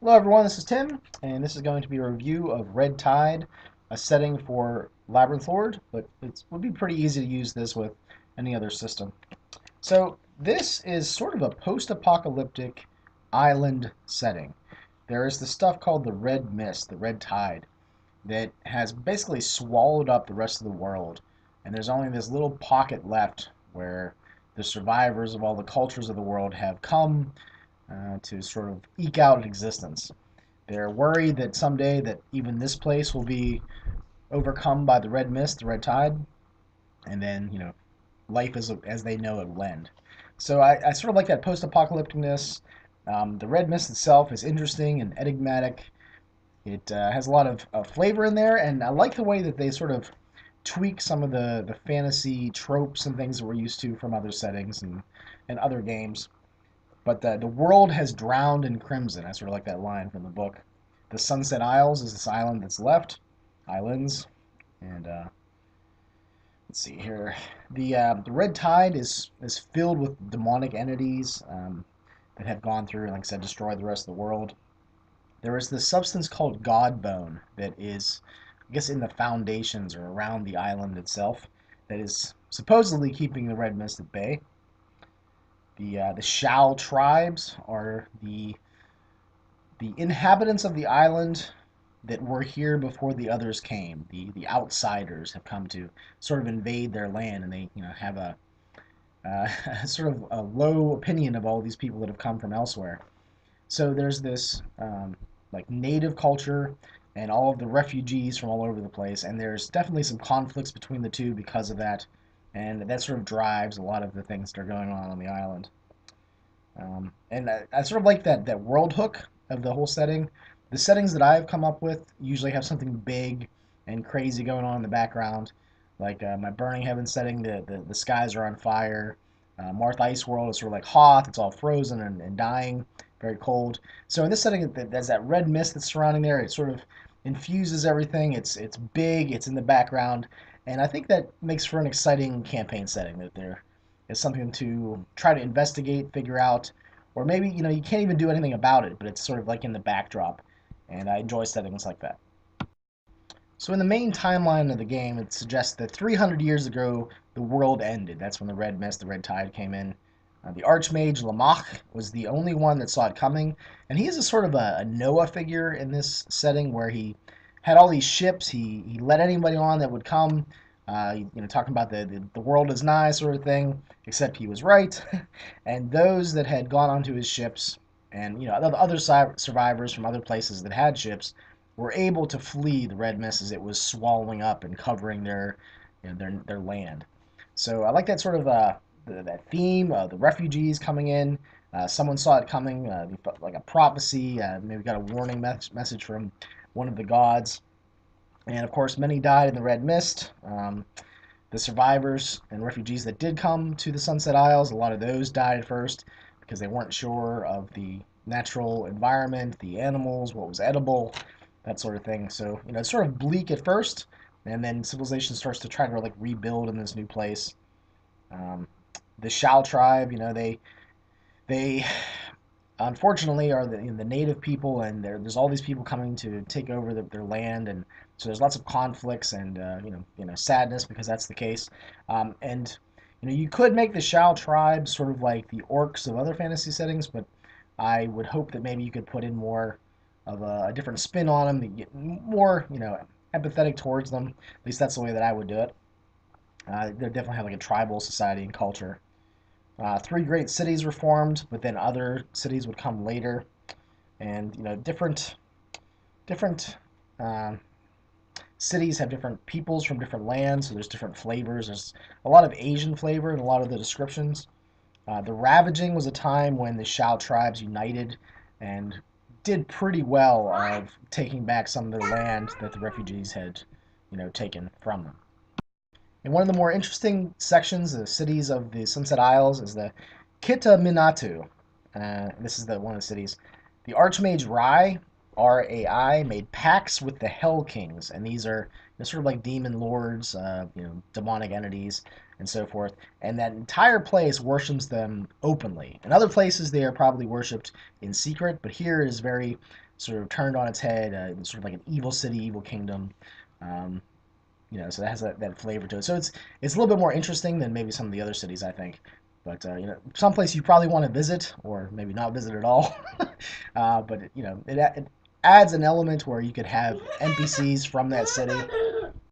Hello everyone, this is Tim, and this is going to be a review of Red Tide, a setting for Labyrinth Lord, but it would be pretty easy to use this with any other system. So this is sort of a post-apocalyptic island setting. There is the stuff called the Red Mist, the Red Tide, that has basically swallowed up the rest of the world, and there's only this little pocket left where the survivors of all the cultures of the world have come to sort of eke out an existence. They're worried that someday that even this place will be overcome by the red mist, the red tide, and then life as they know it will end. So I sort of like that post-apocalypticness. The red mist itself is interesting and enigmatic. It has a lot of flavor in there, and I like the way that they sort of tweak some of the fantasy tropes and things that we're used to from other settings and other games. But the world has drowned in crimson. I sort of like that line from the book. The Sunset Isles is this island that's left. Islands. And let's see here. The Red Tide is filled with demonic entities that have gone through and, like I said, destroyed the rest of the world. There is this substance called God Bone that is, I guess, in the foundations or around the island itself that is supposedly keeping the Red Mist at bay. The Shao tribes are the inhabitants of the island that were here before the others came. The outsiders have come to sort of invade their land, and they have sort of a low opinion of all these people that have come from elsewhere. So there's this like native culture and all of the refugees from all over the place, and there's definitely some conflicts between the two because of that, and that sort of drives a lot of the things that are going on the island. And I sort of like that world hook of the whole setting. The settings that I've come up with usually have something big and crazy going on in the background. Like my Burning Heaven setting, the skies are on fire. Marth Ice World is sort of like Hoth, it's all frozen and dying, very cold. So in this setting, there's that red mist that's surrounding there. It sort of infuses everything. It's big, it's in the background, and I think that makes for an exciting campaign setting. That there is something to try to investigate, figure out, or maybe you can't even do anything about it, but it's sort of like in the backdrop, and I enjoy settings like that. So in the main timeline of the game, it suggests that 300 years ago the world ended. That's when the red mist, the red tide came in. The Archmage Lamach was the only one that saw it coming, and he is a sort of a Noah figure in this setting where he had all these ships. He let anybody on that would come. Talking about the world is nigh sort of thing. Except he was right, and those that had gone onto his ships, and the other survivors from other places that had ships, were able to flee the red mist as it was swallowing up and covering their land. So I like that sort of that theme, the refugees coming in. Someone saw it coming, like a prophecy. Maybe got a warning message from one of the gods. And of course, many died in the Red Mist. The survivors and refugees that did come to the Sunset Isles, a lot of those died first because they weren't sure of the natural environment, the animals, what was edible, that sort of thing. So, it's sort of bleak at first, and then civilization starts to try to like rebuild in this new place. Um, the Shao tribe, they unfortunately are the native people, and there's all these people coming to take over their land, and so there's lots of conflicts and sadness because that's the case. And you could make the Shao tribe sort of like the orcs of other fantasy settings, but I would hope that maybe you could put in more of a different spin on them to get more empathetic towards them. At least that's the way that I would do it. They definitely have like a tribal society and culture. Three great cities were formed, but then other cities would come later, and different uh, cities have different peoples from different lands, so there's different flavors. There's a lot of Asian flavor in a lot of the descriptions. The Ravaging was a time when the Shao tribes united and did pretty well of taking back some of their land that the refugees had, taken from them. And one of the more interesting sections, the cities of the Sunset Isles, is the Kita Minatu. This is one of the cities. The Archmage Rai, Rai, made pacts with the Hell Kings, and these are sort of like demon lords, demonic entities. and so forth. And that entire place worships them openly. In other places, they are probably worshipped in secret, but here it is very sort of turned on its head, sort of like an evil city, evil kingdom. Um, so that has that flavor to it. So it's a little bit more interesting than maybe some of the other cities, I think. But someplace you probably want to visit, or maybe not visit at all. But it adds an element where you could have NPCs from that city